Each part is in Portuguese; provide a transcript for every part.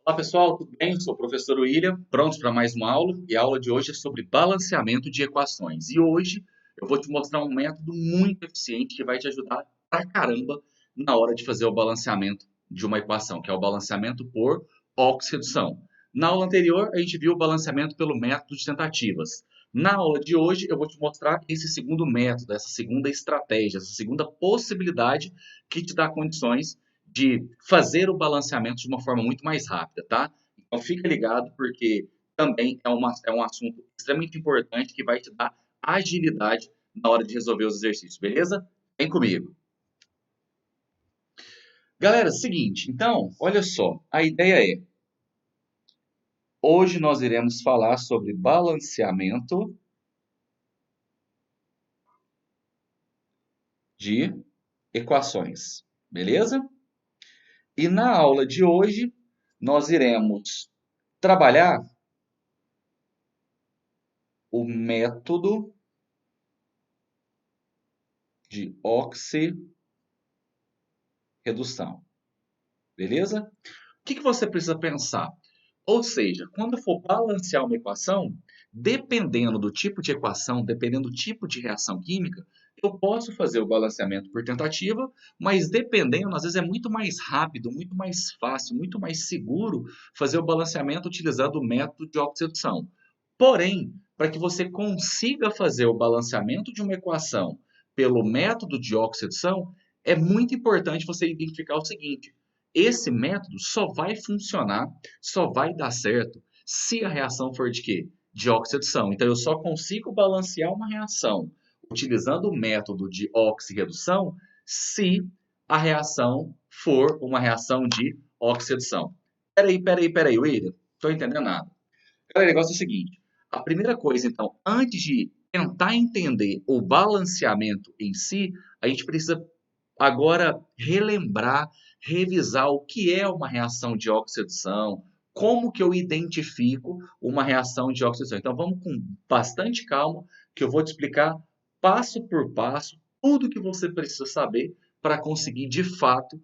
Olá pessoal, tudo bem? Sou o professor William, prontos para mais uma aula e a aula de hoje é sobre balanceamento de equações. E hoje eu vou te mostrar um método muito eficiente que vai te ajudar pra caramba na hora de fazer o balanceamento de uma equação, que é o balanceamento por oxirredução. Na aula anterior a gente viu o balanceamento pelo método de tentativas. Na aula de hoje eu vou te mostrar esse segundo método, essa segunda estratégia, essa segunda possibilidade que te dá condições de fazer o balanceamento de uma forma muito mais rápida, tá? Então fica ligado porque também é um assunto extremamente importante que vai te dar agilidade na hora de resolver os exercícios, beleza? Vem comigo. Galera, seguinte, então, olha só, a ideia é, hoje nós iremos falar sobre balanceamento de equações, beleza? E na aula de hoje nós iremos trabalhar o método de oxirredução, beleza? O que você precisa pensar? Ou seja, quando for balancear uma equação, dependendo do tipo de equação, dependendo do tipo de reação química, eu posso fazer o balanceamento por tentativa, mas dependendo, às vezes é muito mais rápido, muito mais fácil, muito mais seguro fazer o balanceamento utilizando o método de oxirredução. Porém, para que você consiga fazer o balanceamento de uma equação pelo método de oxirredução, é muito importante você identificar o seguinte: esse método só vai funcionar, só vai dar certo se a reação for de quê? De oxidação. Então, eu só consigo balancear uma reação utilizando o método de oxirredução se a reação for uma reação de oxidação. Peraí, William. Estou entendendo nada. Galera, o negócio é o seguinte. A primeira coisa, então, antes de tentar entender o balanceamento em si, a gente precisa agora relembrar, revisar o que é uma reação de oxidação, como que eu identifico uma reação de oxidação. Então vamos com bastante calma, que eu vou te explicar passo por passo tudo que você precisa saber para conseguir de fato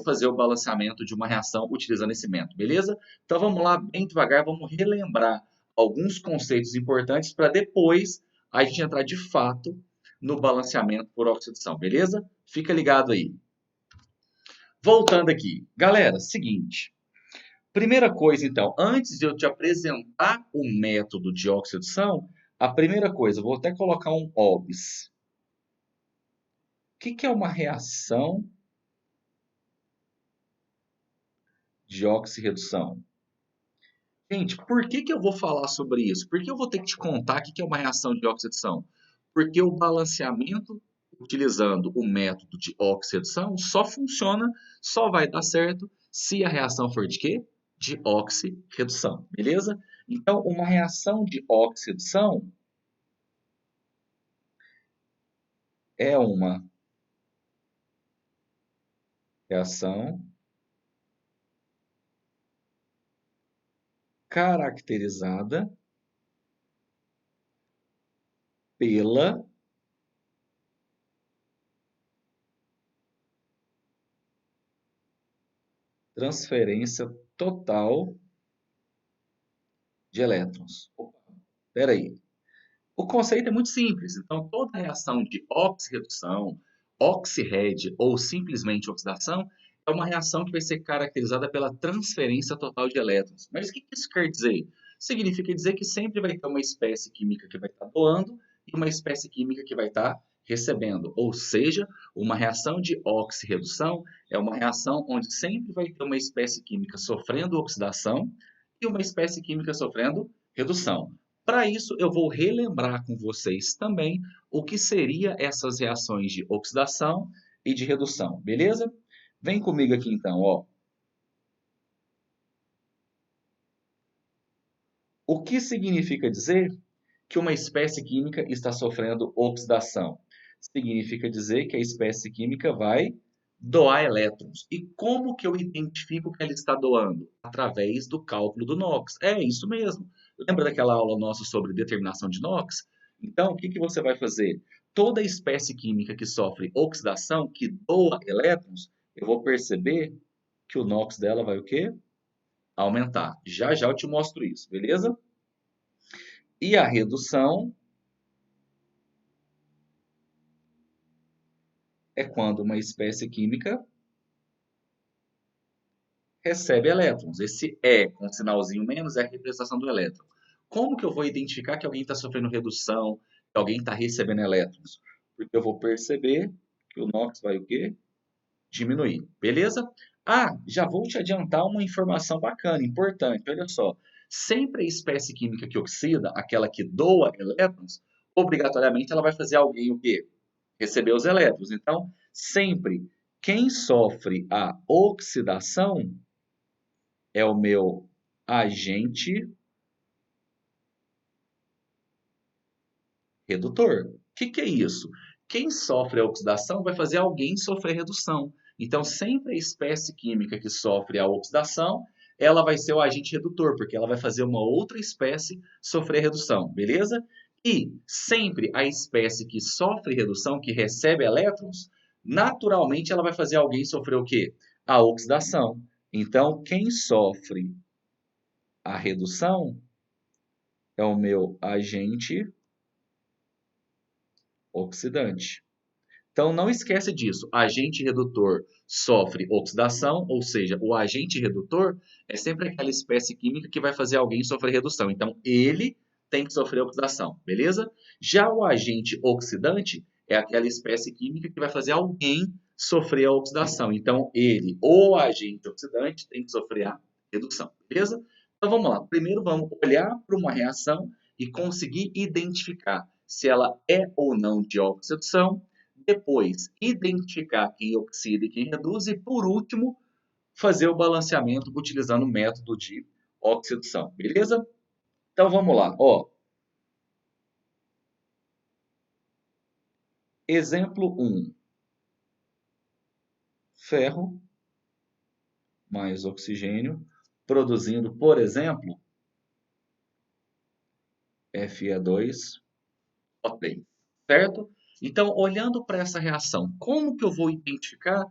fazer o balanceamento de uma reação utilizando esse método, beleza? Então vamos lá, bem devagar, vamos relembrar alguns conceitos importantes para depois a gente entrar de fato no balanceamento por oxidação, beleza? Fica ligado aí. Voltando aqui. Galera, seguinte. Primeira coisa, então, antes de eu te apresentar o método de oxidação, a primeira coisa, vou até colocar um OBS. O que é uma reação de oxirredução? Gente, por que eu vou falar sobre isso? Por que eu vou ter que te contar o que é uma reação de oxidação? Porque o balanceamento utilizando o método de oxirredução só funciona, só vai dar certo se a reação for de quê? De oxirredução, beleza? Então, uma reação de oxirredução é uma reação caracterizada pela transferência total de elétrons. Opa, espera aí. O conceito é muito simples. Então, toda reação de oxirredução, oxirred ou simplesmente oxidação é uma reação que vai ser caracterizada pela transferência total de elétrons. Mas o que isso quer dizer? Significa dizer que sempre vai ter uma espécie química que vai estar doando e uma espécie química que vai estar recebendo. Ou seja, uma reação de oxirredução é uma reação onde sempre vai ter uma espécie química sofrendo oxidação e uma espécie química sofrendo redução. Para isso, eu vou relembrar com vocês também o que seriam essas reações de oxidação e de redução, beleza? Vem comigo aqui então, ó. O que significa dizer que uma espécie química está sofrendo oxidação? Significa dizer que a espécie química vai doar elétrons. E como que eu identifico que ela está doando? Através do cálculo do NOx. É isso mesmo. Lembra daquela aula nossa sobre determinação de NOx? Então, o que que você vai fazer? Toda espécie química que sofre oxidação, que doa elétrons, eu vou perceber que o NOx dela vai o quê? aumentar. Já já eu te mostro isso, beleza? E a redução é quando uma espécie química recebe elétrons. Esse E com sinalzinho menos é a representação do elétron. Como que eu vou identificar que alguém está sofrendo redução, que alguém está recebendo elétrons? Porque eu vou perceber que o NOx vai o quê? Diminuir. Beleza? Ah, já vou te adiantar uma informação bacana, importante. Olha só. Sempre a espécie química que oxida, aquela que doa elétrons, obrigatoriamente ela vai fazer alguém o quê? Receber os elétrons. Então, sempre quem sofre a oxidação é o meu agente redutor. O que é isso? Quem sofre a oxidação vai fazer alguém sofrer redução. Então, sempre a espécie química que sofre a oxidação, ela vai ser o agente redutor, porque ela vai fazer uma outra espécie sofrer redução, beleza? E sempre a espécie que sofre redução, que recebe elétrons, naturalmente ela vai fazer alguém sofrer o quê? A oxidação. Então, quem sofre a redução é o meu agente oxidante. Então, não esquece disso. Agente redutor sofre oxidação, ou seja, o agente redutor é sempre aquela espécie química que vai fazer alguém sofrer redução. Então, ele tem que sofrer oxidação, beleza? Já o agente oxidante é aquela espécie química que vai fazer alguém sofrer a oxidação. Então, ele, o agente oxidante, tem que sofrer a redução, beleza? Então, vamos lá. Primeiro, vamos olhar para uma reação e conseguir identificar se ela é ou não de oxidação. Depois, identificar quem oxida e quem reduz. E, por último, fazer o balanceamento utilizando o método de oxidação. Beleza? Então, vamos lá. Ó, exemplo 1. Ferro mais oxigênio, produzindo, por exemplo, Fe2O3. Certo? Então, olhando para essa reação, como que eu vou identificar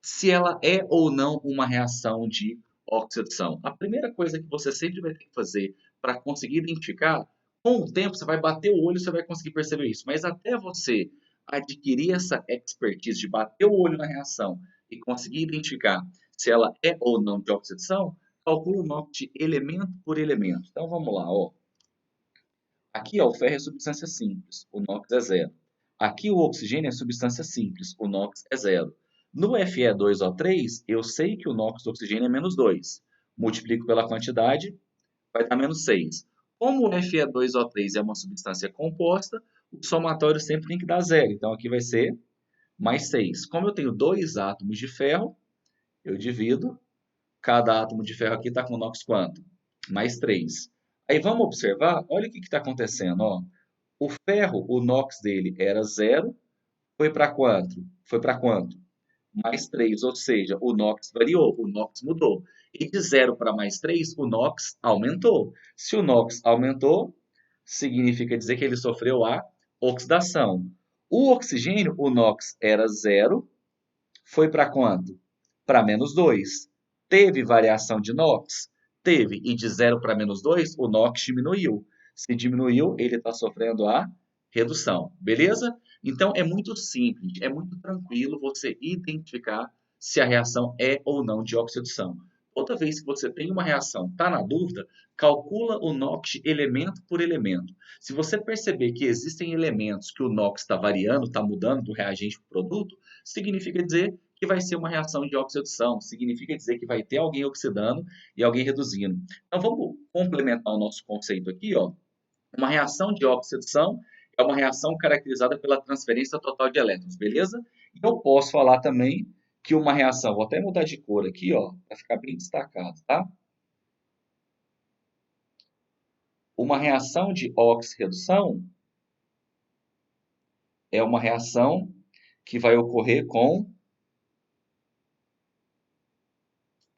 se ela é ou não uma reação de oxidação? A primeira coisa que você sempre vai ter que fazer para conseguir identificar, com o tempo você vai bater o olho e você vai conseguir perceber isso. Mas até você adquirir essa expertise de bater o olho na reação e conseguir identificar se ela é ou não de oxidação, calcula o NOx de elemento por elemento. Então vamos lá, ó. Aqui, ó, o ferro é substância simples, o NOx é zero. Aqui o oxigênio é substância simples, o NOx é zero. No Fe2O3, eu sei que o NOx do oxigênio é menos 2. Multiplico pela quantidade, vai dar menos 6. Como o Fe2O3 é uma substância composta, o somatório sempre tem que dar zero. Então aqui vai ser mais 6. Como eu tenho dois átomos de ferro, eu divido. Cada átomo de ferro aqui está com NOx quanto? Mais 3. Aí vamos observar, olha o que está acontecendo. Ó. O ferro, o NOx dele era zero, foi para quanto? Foi para quanto? Mais 3, ou seja, o NOx variou, o NOx mudou. E de zero para mais 3, o NOx aumentou. Se o NOx aumentou, significa dizer que ele sofreu a oxidação. O oxigênio, o NOx era zero, foi para quanto? Para menos 2. Teve variação de NOx? Teve. E de zero para menos 2, o NOx diminuiu. Se diminuiu, ele está sofrendo a redução. Beleza? Então, é muito simples, é muito tranquilo você identificar se a reação é ou não de oxidação. Toda vez que você tem uma reação, está na dúvida, calcula o NOx elemento por elemento. Se você perceber que existem elementos que o NOx está variando, está mudando do reagente para o produto, significa dizer que vai ser uma reação de oxidação, significa dizer que vai ter alguém oxidando e alguém reduzindo. Então vamos complementar o nosso conceito aqui, ó. Uma reação de oxidação é uma reação caracterizada pela transferência total de elétrons, beleza? E eu posso falar também que uma reação, vou até mudar de cor aqui, ó, para ficar bem destacado, tá? Uma reação de oxirredução é uma reação que vai ocorrer com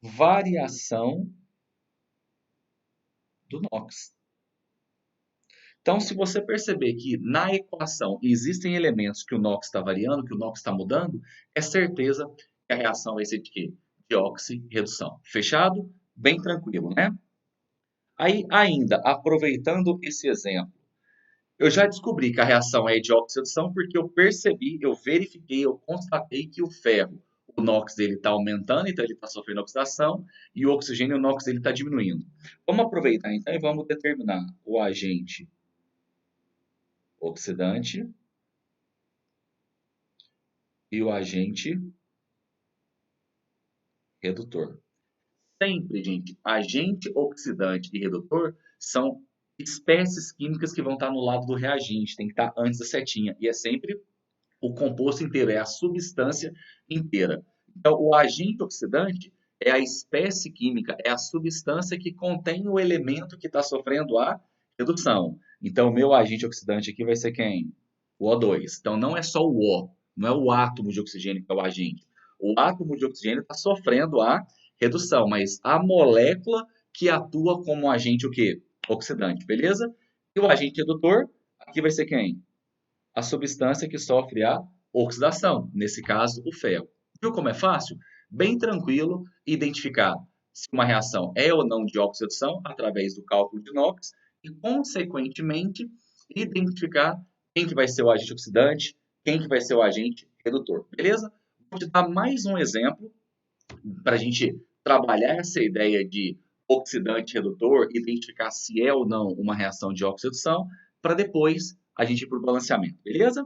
variação do NOx. Então, se você perceber que na equação existem elementos que o NOx está variando, que o NOx está mudando, é certeza que a reação vai ser de quê? De oxirredução. Fechado? Bem tranquilo, né? Aí, ainda, aproveitando esse exemplo, eu já descobri que a reação é de oxidação porque eu percebi, eu verifiquei, eu constatei que o ferro, o NOx dele está aumentando, então ele está sofrendo oxidação, e o oxigênio, o NOx dele está diminuindo. Vamos aproveitar então e vamos determinar o agente oxidante e o agente redutor. Sempre, gente, agente oxidante e redutor são espécies químicas que vão estar no lado do reagente, tem que estar antes da setinha, e é sempre o composto inteiro, é a substância inteira. Então, o agente oxidante é a espécie química, é a substância que contém o elemento que está sofrendo a redução. Então, o meu agente oxidante aqui vai ser quem? O O2. Então, não é só o O, não é o átomo de oxigênio que é o agente. O átomo de oxigênio está sofrendo a redução, mas a molécula que atua como agente o quê? Oxidante, beleza? E o agente redutor, aqui vai ser quem? A substância que sofre a oxidação, nesse caso, o ferro. Viu como é fácil? Bem tranquilo identificar se uma reação é ou não de oxidação através do cálculo de NOx e, consequentemente, identificar quem que vai ser o agente oxidante, quem que vai ser o agente redutor. Beleza? Vou te dar mais um exemplo para a gente trabalhar essa ideia de oxidante redutor, identificar se é ou não uma reação de oxidação, para depois a gente ir para o balanceamento, beleza?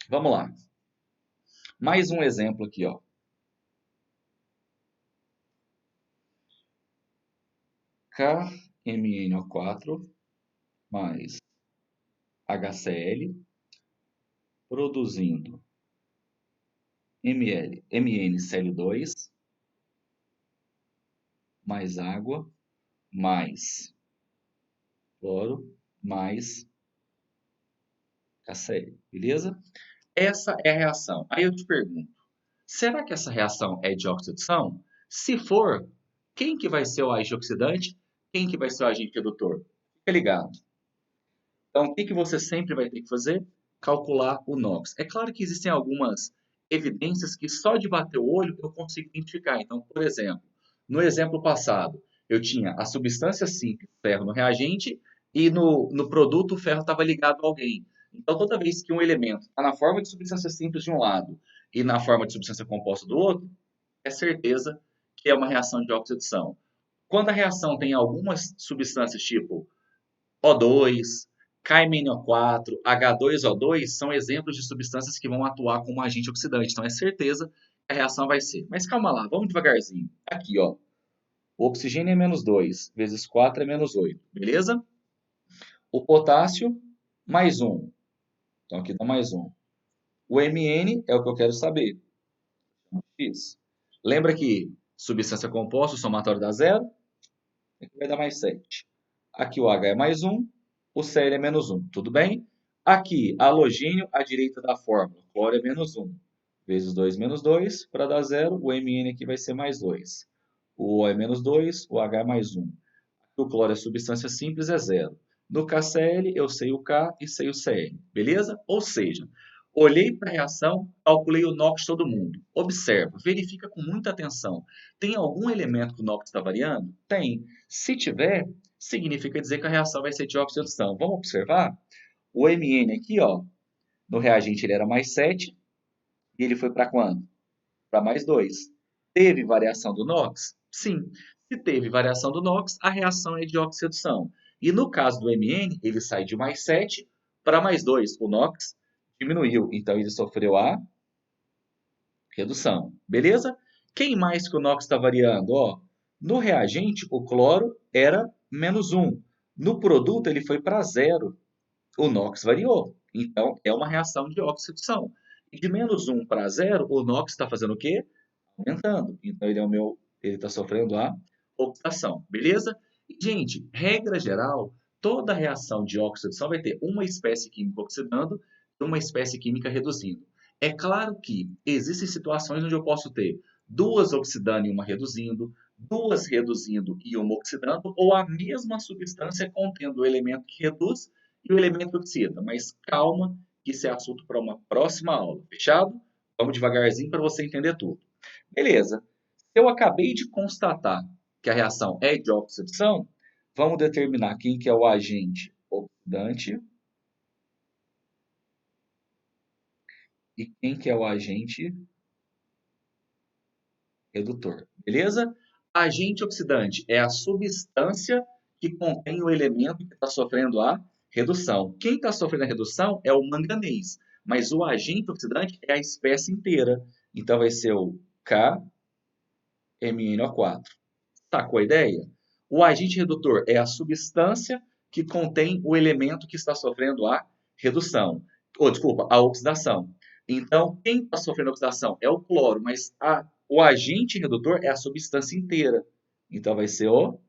Vamos lá. Mais um exemplo aqui, ó. KMnO4 mais HCl produzindo MnCl2 mais água mais cloro mais HCl, beleza? Essa é a reação. Aí eu te pergunto, será que essa reação é de oxidação? Se for, quem que vai ser o agente oxidante? Quem que vai ser o agente redutor? Fica ligado. Então, o que que você sempre vai ter que fazer? Calcular o NOx. É claro que existem algumas evidências que só de bater o olho eu consigo identificar. Então, por exemplo, no exemplo passado, eu tinha a substância simples, ferro no reagente, e no produto o ferro estava ligado a alguém. Então, toda vez que um elemento está na forma de substância simples de um lado e na forma de substância composta do outro, é certeza que é uma reação de oxidação. Quando a reação tem algumas substâncias tipo O2, KMnO4, H2O2 são exemplos de substâncias que vão atuar como agente oxidante. Então é certeza que a reação vai ser. Mas calma lá, vamos devagarzinho. Aqui, ó. O oxigênio é menos 2 vezes 4 é menos 8, beleza? O potássio, mais 1. Então aqui dá mais 1. O Mn é o que eu quero saber. X. Lembra que substância composta, o somatório dá zero? Aqui vai dar mais 7. Aqui o H é mais 1, o Cl é menos 1, tudo bem? Aqui, halogênio à direita da fórmula, cloro é menos 1, vezes 2 menos 2, para dar zero, o Mn aqui vai ser mais 2. O O é menos 2, o H é mais 1. Aqui o cloro é substância simples, é zero. No KCl, eu sei o K e sei o Cl, beleza? Ou seja, olhei para a reação, calculei o NOx de todo mundo. Observa, verifica com muita atenção. Tem algum elemento que o NOx está variando? Tem. Se tiver, significa dizer que a reação vai ser de oxidação. Vamos observar? O Mn aqui, ó, no reagente ele era mais 7 e ele foi para quanto? Para mais 2. Teve variação do NOx? Sim. Se teve variação do NOx, a reação é de oxidação. E no caso do Mn, ele sai de mais 7 para mais 2. O NOx diminuiu, então ele sofreu a redução. Beleza? Quem mais que o NOx está variando? Ó, no reagente, o cloro era menos 1. No produto, ele foi para zero. O NOx variou. Então, é uma reação de oxidação. E de menos 1 para zero, o NOx está fazendo o quê? Aumentando. Então, ele está sofrendo a oxidação. Beleza? E, gente, regra geral, toda reação de oxidação vai ter uma espécie química oxidando e uma espécie química reduzindo. É claro que existem situações onde eu posso ter duas oxidando e uma reduzindo, duas reduzindo e uma oxidando, ou a mesma substância contendo o elemento que reduz e o elemento oxida. Mas calma, que isso é assunto para uma próxima aula. Fechado? Vamos devagarzinho para você entender tudo. Beleza. Eu acabei de constatar que a reação é de oxidação, vamos determinar quem que é o agente oxidante e quem que é o agente redutor. Beleza? Agente oxidante é a substância que contém o elemento que está sofrendo a redução. Quem está sofrendo a redução é o manganês, mas o agente oxidante é a espécie inteira. Então vai ser o KMnO4. Sacou a ideia? O agente redutor é a substância que contém o elemento que está sofrendo a redução. Ou, desculpa, a oxidação. Então, quem está sofrendo a oxidação é o cloro, mas o agente redutor é a substância inteira. Então, vai ser o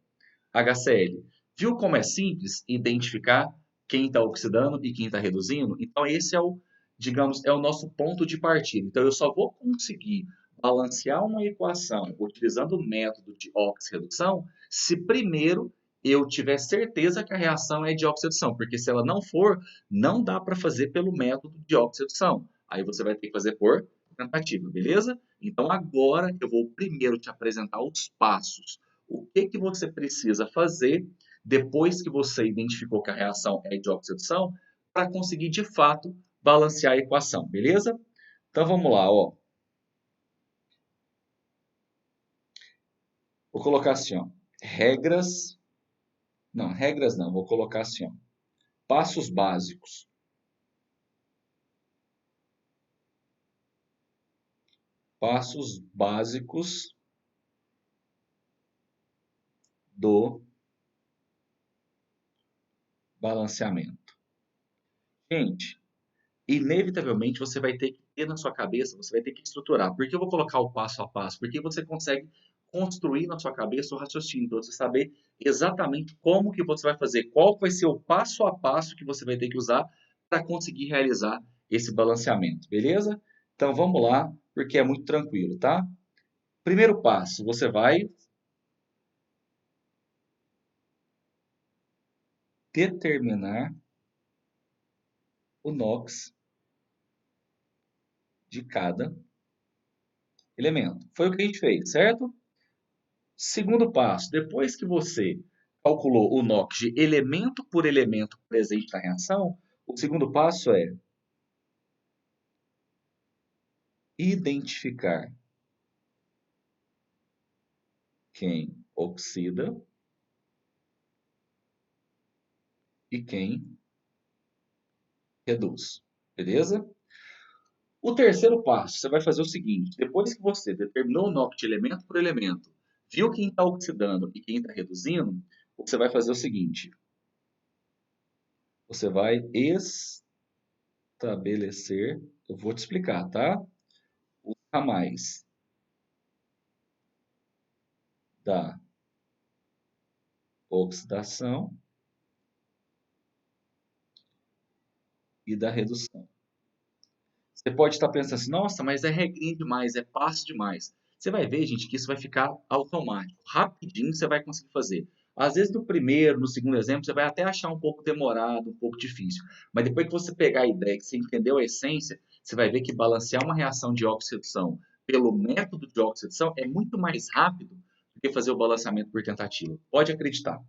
HCl. Viu como é simples identificar quem está oxidando e quem está reduzindo? Então, esse é o, digamos, é o nosso ponto de partida. Então, eu só vou conseguir balancear uma equação utilizando o método de oxirredução se primeiro eu tiver certeza que a reação é de oxirredução, porque se ela não for, não dá para fazer pelo método de oxirredução. Aí você vai ter que fazer por tentativa, beleza? Então, agora eu vou primeiro te apresentar os passos, o que que você precisa fazer depois que você identificou que a reação é de oxidação para conseguir de fato balancear a equação, beleza? Então vamos lá, ó. Vou colocar assim, ó, regras não, vou colocar assim, ó, passos básicos. Passos básicos do balanceamento. Gente, inevitavelmente você vai ter que ter na sua cabeça, você vai ter que estruturar. Por que eu vou colocar o passo a passo? Porque você consegue construir na sua cabeça o raciocínio, para você saber exatamente como que você vai fazer, qual vai ser o passo a passo que você vai ter que usar para conseguir realizar esse balanceamento, beleza? Então vamos lá, porque é muito tranquilo, tá? Primeiro passo, você vai determinar o NOx de cada elemento. Foi o que a gente fez, certo? Segundo passo, depois que você calculou o NOx de elemento por elemento presente na reação, o segundo passo é identificar quem oxida e quem reduz. Beleza? O terceiro passo, você vai fazer o seguinte: depois que você determinou o NOx de elemento por elemento, viu quem está oxidando e quem está reduzindo, você vai fazer o seguinte: você vai estabelecer, eu vou te explicar, tá? Os ramais da oxidação e da redução. Você pode estar pensando assim, nossa, mas é regrinha demais, é passo demais. Você vai ver, gente, que isso vai ficar automático. Rapidinho você vai conseguir fazer. Às vezes no primeiro, no segundo exemplo, você vai até achar um pouco demorado, um pouco difícil. Mas depois que você pegar a ideia, que você entendeu a essência, você vai ver que balancear uma reação de oxidação pelo método de oxidação é muito mais rápido do que fazer o balanceamento por tentativa. Pode acreditar.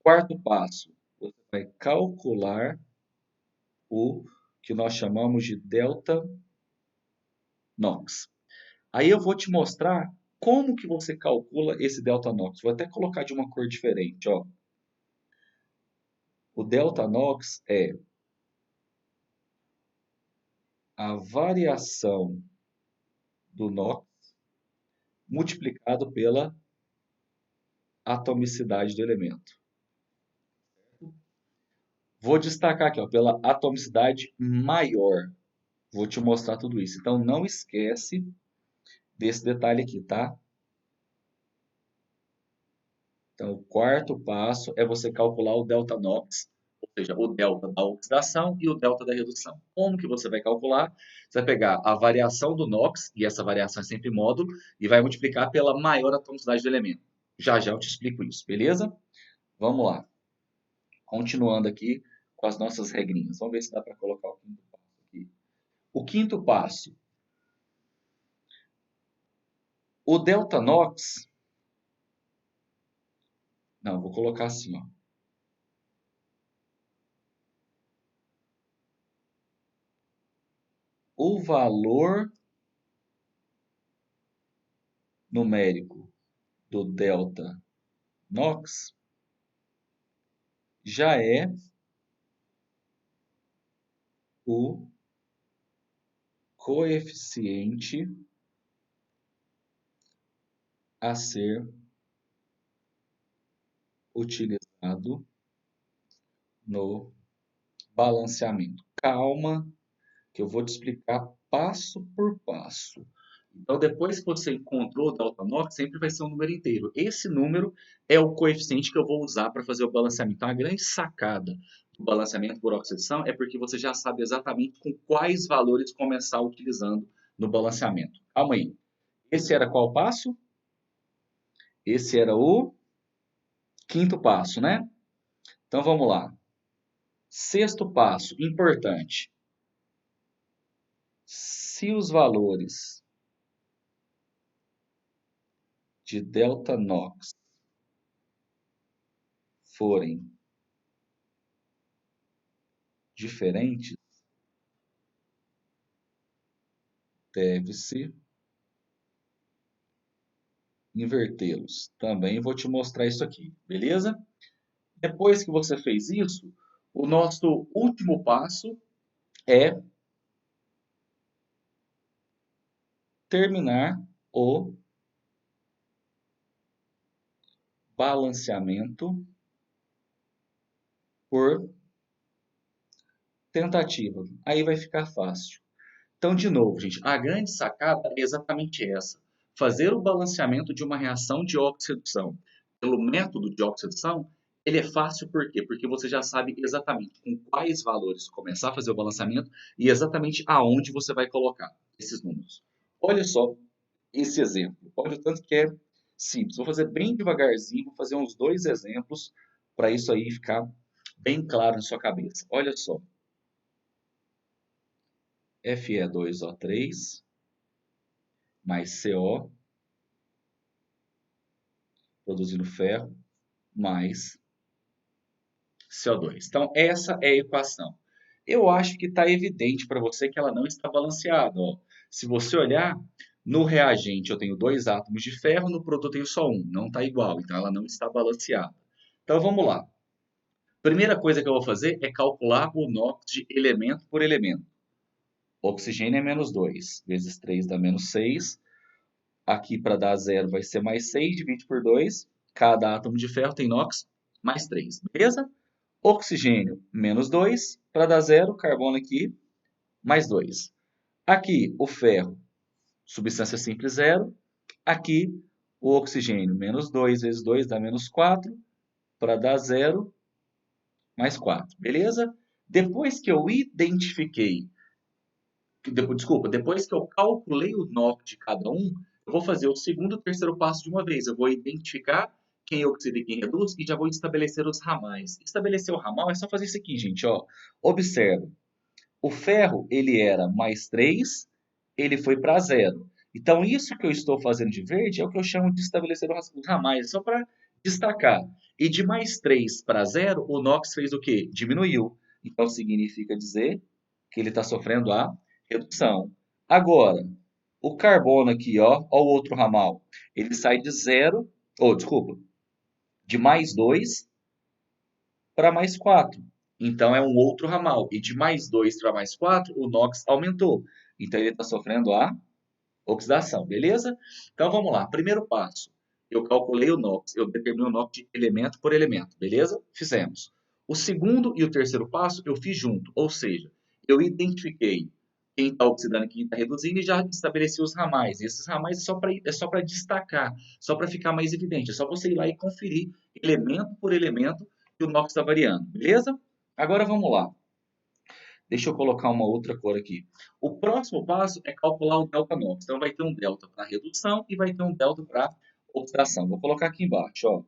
Quarto passo, você vai calcular o que nós chamamos de delta NOx. Aí eu vou te mostrar como que você calcula esse delta NOx. Vou até colocar de uma cor diferente, ó. O delta NOx é a variação do NOx multiplicado pela atomicidade do elemento. Vou destacar aqui, ó, pela atomicidade maior. Vou te mostrar tudo isso. Então não esquece desse detalhe aqui, tá? Então, o quarto passo é você calcular o delta NOx, ou seja, o delta da oxidação e o delta da redução. Como que você vai calcular? Você vai pegar a variação do NOx, e essa variação é sempre módulo, e vai multiplicar pela maior atomicidade do elemento. Já já eu te explico isso, beleza? Vamos lá. Continuando aqui com as nossas regrinhas. Vamos ver se dá para colocar o quinto passo aqui. O quinto passo. O delta NOx Não, vou colocar assim, ó. O valor numérico do delta NOx já é o coeficiente a ser utilizado no balanceamento. Calma, que eu vou te explicar passo por passo. Então, depois que você encontrou o delta NOx, sempre vai ser um número inteiro. Esse número é o coeficiente que eu vou usar para fazer o balanceamento. Então, a grande sacada do balanceamento por oxidação é porque você já sabe exatamente com quais valores começar utilizando no balanceamento. Calma aí. Esse era qual passo? Esse era o quinto passo, né? Então, vamos lá. Sexto passo, importante. Se os valores de delta NOx forem diferentes, deve-se invertê-los. Também vou te mostrar isso aqui, beleza? Depois que você fez isso, o nosso último passo é terminar o balanceamento por tentativa. Aí vai ficar fácil. Então, de novo, gente, a grande sacada é exatamente essa. Fazer o balanceamento de uma reação de oxidação pelo método de oxidação, ele é fácil por quê? Porque você já sabe exatamente com quais valores começar a fazer o balanceamento e exatamente aonde você vai colocar esses números. Olha só esse exemplo. Olha o tanto que é simples. Vou fazer bem devagarzinho, vou fazer uns dois exemplos para isso aí ficar bem claro na sua cabeça. Olha só. Fe2O3 mais CO, produzindo ferro, mais CO2. Então, essa é a equação. Eu acho que está evidente para você que ela não está balanceada. Ó. Se você olhar, no reagente eu tenho dois átomos de ferro, no produto eu tenho só um. Não está igual, então ela não está balanceada. Então, vamos lá. Primeira coisa que eu vou fazer é calcular o NOx de elemento por elemento. Oxigênio é menos 2, vezes 3 dá menos 6. Aqui para dar zero vai ser mais 6, divide por 2. Cada átomo de ferro tem NOx mais 3, beleza? Oxigênio, menos 2. Para dar zero, carbono aqui, mais 2. Aqui, o ferro, substância simples, zero. Aqui, o oxigênio, menos 2 vezes 2 dá menos 4. Para dar zero, mais 4, beleza? Depois que eu identifiquei, desculpa, depois que eu calculei o NOx de cada um, eu vou fazer o segundo e o terceiro passo de uma vez. Eu vou identificar quem oxida e quem reduz e já vou estabelecer os ramais. Estabelecer o ramal é só fazer isso aqui, gente. Ó. Observe, o ferro ele era mais 3, ele foi para zero. Então, isso que eu estou fazendo de verde é o que eu chamo de estabelecer os ramais, só para destacar. E de mais 3 para zero, o NOx fez o quê? Diminuiu. Então, significa dizer que ele está sofrendo a redução. Agora, o carbono aqui, ó o outro ramal, ele sai de zero, ou desculpa, de mais 2 para mais 4. Então é um outro ramal. E de mais 2 para mais 4, o NOx aumentou. Então ele está sofrendo a oxidação, beleza? Então vamos lá. Primeiro passo. Eu calculei o NOx, eu determino o NOx de elemento por elemento, beleza? Fizemos. O segundo e o terceiro passo eu fiz junto, ou seja, eu identifiquei quem está oxidando e quem está reduzindo e já estabeleci os ramais. E esses ramais é só para destacar, só para ficar mais evidente. É só você ir lá e conferir elemento por elemento que o NOx está variando, beleza? Agora vamos lá. Deixa eu colocar uma outra cor aqui. O próximo passo é calcular o delta NOx. Então vai ter um delta para redução e vai ter um delta para oxidação. Vou colocar aqui embaixo, ó.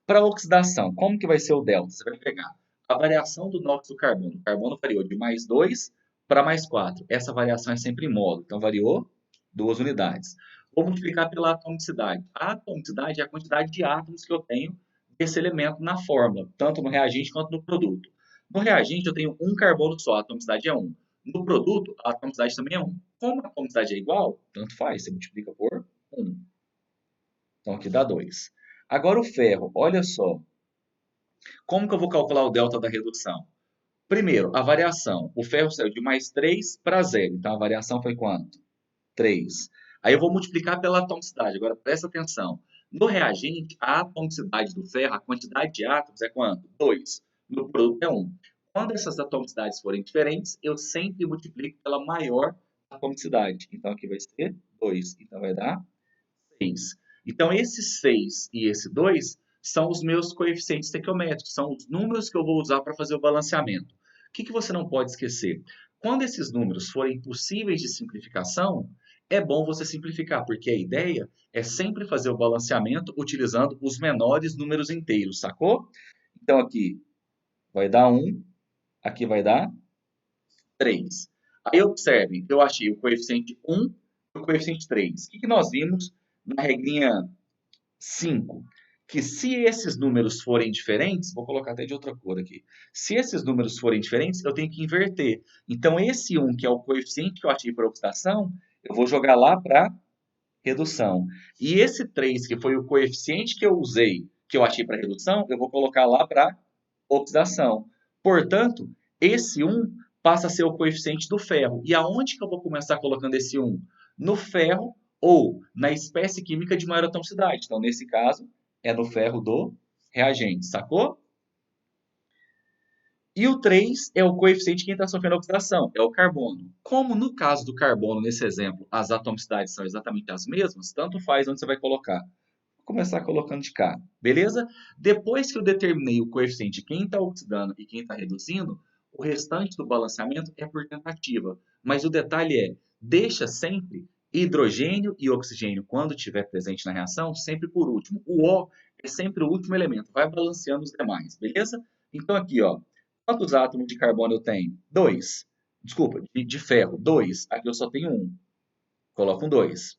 Para oxidação, como que vai ser o delta? Você vai pegar a variação do NOx do carbono. O carbono variou de mais 2 para mais 4. Essa variação é sempre em modo, então variou 2 unidades. Vou multiplicar pela atomicidade. A atomicidade é a quantidade de átomos que eu tenho desse elemento na fórmula, tanto no reagente quanto no produto. No reagente, eu tenho um carbono só, a atomicidade é 1. No produto, a atomicidade também é 1. Como a atomicidade é igual, tanto faz, você multiplica por 1. Então, aqui dá 2. Agora, o ferro, olha só. Como que eu vou calcular o delta da redução? Primeiro, a variação. O ferro saiu de mais 3 para 0. Então, a variação foi quanto? 3. Aí eu vou multiplicar pela atomicidade. Agora, presta atenção. No reagente, a atomicidade do ferro, a quantidade de átomos é quanto? 2. No produto é 1. Quando essas atomicidades forem diferentes, eu sempre multiplico pela maior atomicidade. Então, aqui vai ser 2. Então, vai dar 6. Então, esse 6 e esse 2 são os meus coeficientes estequiométricos, são os números que eu vou usar para fazer o balanceamento. O que você não pode esquecer? Quando esses números forem possíveis de simplificação, é bom você simplificar, porque a ideia é sempre fazer o balanceamento utilizando os menores números inteiros, sacou? Então, aqui vai dar 1, aqui vai dar 3. Aí, observe, eu achei o coeficiente 1 e o coeficiente 3. O que nós vimos na regrinha 5? Que se esses números forem diferentes, vou colocar até de outra cor aqui. Se esses números forem diferentes, eu tenho que inverter. Então, esse 1, que é o coeficiente que eu achei para oxidação, eu vou jogar lá para redução. E esse 3, que foi o coeficiente que eu usei, que eu achei para redução, eu vou colocar lá para oxidação. Portanto, esse 1 passa a ser o coeficiente do ferro. E aonde que eu vou começar colocando esse 1? No ferro ou na espécie química de maior atomicidade. Então, nesse caso, é no ferro do reagente, sacou? E o 3 é o coeficiente que está sofrendo oxidação, é o carbono. Como no caso do carbono, nesse exemplo, as atomicidades são exatamente as mesmas, tanto faz onde você vai colocar. Vou começar colocando de cá, beleza? Depois que eu determinei o coeficiente de quem está oxidando e quem está reduzindo, o restante do balanceamento é por tentativa. Mas o detalhe é, deixa sempre hidrogênio e oxigênio, quando estiver presente na reação, sempre por último. O O é sempre o último elemento, vai balanceando os demais, beleza? Então aqui, ó, quantos átomos de carbono eu tenho? 2. Desculpa, de ferro, 2. Aqui eu só tenho 1. Coloco um 2.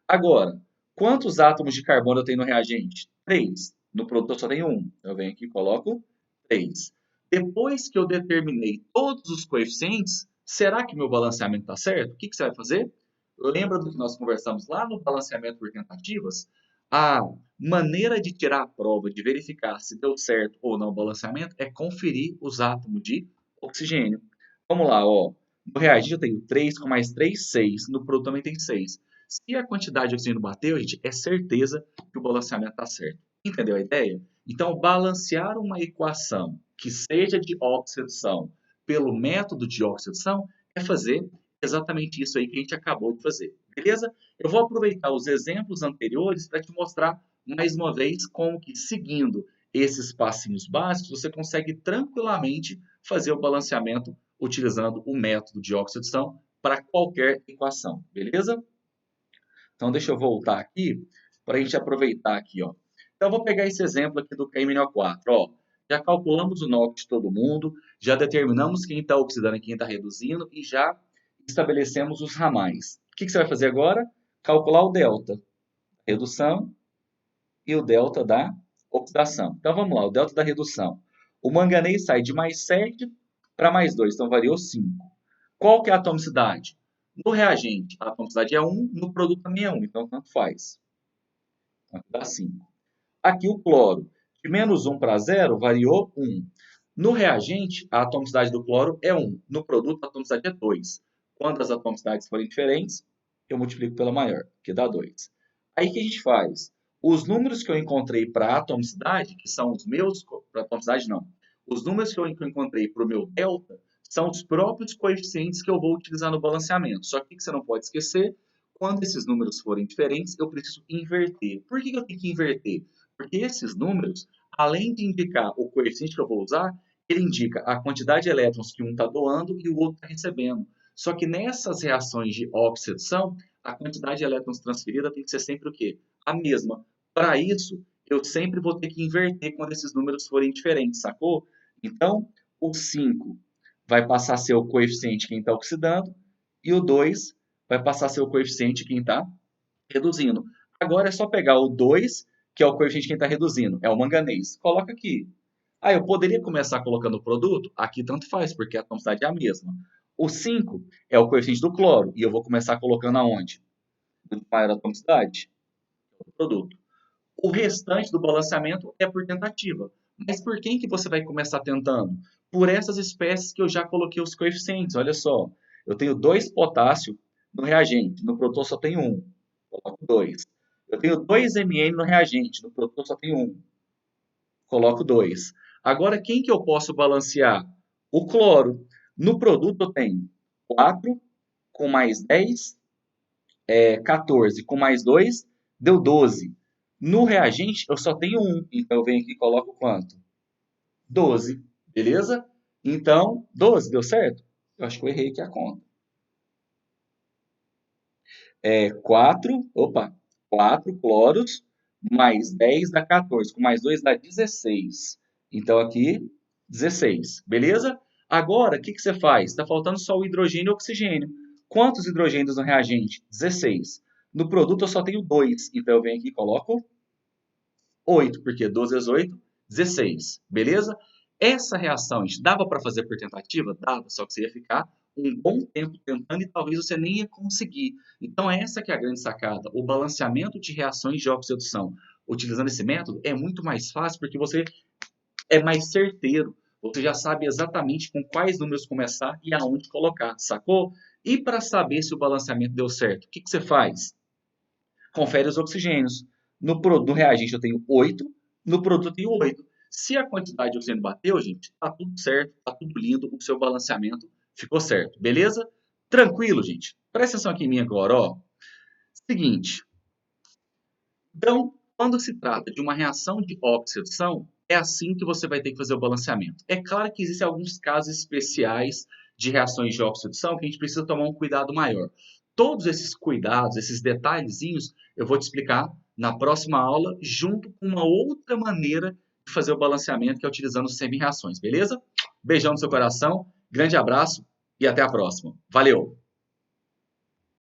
Agora, quantos átomos de carbono eu tenho no reagente? 3. No produto eu só tenho 1. Eu venho aqui e coloco 3. Depois que eu determinei todos os coeficientes, será que meu balanceamento está certo? O que você vai fazer? Lembra do que nós conversamos lá no balanceamento por tentativas? A maneira de tirar a prova, de verificar se deu certo ou não o balanceamento, é conferir os átomos de oxigênio. Vamos lá, ó. No reagente eu tenho 3 com mais 3, 6. No produto também tem 6. Se a quantidade de oxigênio bateu, gente, é certeza que o balanceamento está certo. Entendeu a ideia? Então, balancear uma equação que seja de oxidação pelo método de oxidação é fazer exatamente isso aí que a gente acabou de fazer. Beleza? Eu vou aproveitar os exemplos anteriores para te mostrar mais uma vez como que seguindo esses passinhos básicos você consegue tranquilamente fazer o balanceamento utilizando o método de oxidação para qualquer equação, beleza? Então, deixa eu voltar aqui para a gente aproveitar aqui, ó. Então, eu vou pegar esse exemplo aqui do KMNO4, ó. Já calculamos o NOx de todo mundo, já determinamos quem está oxidando e quem está reduzindo e já estabelecemos os ramais. O que você vai fazer agora? Calcular o delta, redução e o delta da oxidação. Então, vamos lá, o delta da redução. O manganês sai de mais 7 para mais 2, então variou 5. Qual que é a atomicidade? No reagente, a atomicidade é 1, no produto também é 1, então tanto faz. Então, aqui dá 5. Aqui o cloro, de menos 1 para 0, variou 1. No reagente, a atomicidade do cloro é 1, no produto a atomicidade é 2. Quando as atomicidades forem diferentes, eu multiplico pela maior, que dá 2. Aí o que a gente faz? Os números que eu encontrei para a atomicidade, que são os meus, para a atomicidade não, os números que eu encontrei para o meu delta, são os próprios coeficientes que eu vou utilizar no balanceamento. Só que o que você não pode esquecer, quando esses números forem diferentes, eu preciso inverter. Por que eu tenho que inverter? Porque esses números, além de indicar o coeficiente que eu vou usar, ele indica a quantidade de elétrons que um está doando e o outro está recebendo. Só que nessas reações de oxidação, a quantidade de elétrons transferida tem que ser sempre o quê? A mesma. Para isso, eu sempre vou ter que inverter quando esses números forem diferentes, sacou? Então, o 5 vai passar a ser o coeficiente de quem está oxidando e o 2 vai passar a ser o coeficiente de quem está reduzindo. Agora é só pegar o 2, que é o coeficiente que a gente está reduzindo, é o manganês. Coloca aqui. Ah, eu poderia começar colocando o produto? Aqui tanto faz, porque a atomicidade é a mesma. O 5 é o coeficiente do cloro, e eu vou começar colocando aonde? No maior atomicidade, o produto. O restante do balanceamento é por tentativa. Mas por quem que você vai começar tentando? Por essas espécies que eu já coloquei os coeficientes. Olha só, eu tenho 2 potássio no reagente, no produtor só tem 1. Coloco 2. Eu tenho 2 Mn no reagente, no produtor só tem 1. Coloco 2. Agora, quem que eu posso balancear? O cloro. No produto eu tenho 4 com mais 10 14 com mais 2 deu 12. No reagente, eu só tenho 1. Então, eu venho aqui e coloco quanto? 12. Beleza? Então, 12, deu certo? Eu acho que eu errei aqui a conta. 4, opa, 4 cloros mais 10 dá 14. Com mais 2 dá 16. Então, aqui, 16. Beleza? Agora, o que você faz? Está faltando só o hidrogênio e o oxigênio. Quantos hidrogênios no reagente? 16. No produto eu só tenho 2. Então, eu venho aqui e coloco 8, porque 12 vezes 8, 16. Beleza? Essa reação, gente, dava para fazer por tentativa? Dava, só que você ia ficar um bom tempo tentando e talvez você nem ia conseguir. Então, essa que é a grande sacada. O balanceamento de reações de oxidação, utilizando esse método, é muito mais fácil porque você é mais certeiro. Você já sabe exatamente com quais números começar e aonde colocar, sacou? E para saber se o balanceamento deu certo, o que você faz? Confere os oxigênios. No reagente eu tenho 8, no produto eu tenho 8. Se a quantidade de oxigênio bateu, gente, tá tudo certo, tá tudo lindo, o seu balanceamento ficou certo, beleza? Tranquilo, gente. Presta atenção aqui em mim agora, ó. Seguinte, então, quando se trata de uma reação de oxidação, é assim que você vai ter que fazer o balanceamento. É claro que existem alguns casos especiais de reações de oxidação que a gente precisa tomar um cuidado maior. Todos esses cuidados, esses detalhezinhos, eu vou te explicar na próxima aula, junto com uma outra maneira de fazer o balanceamento, que é utilizando semi-reações, beleza? Beijão no seu coração, grande abraço e até a próxima. Valeu!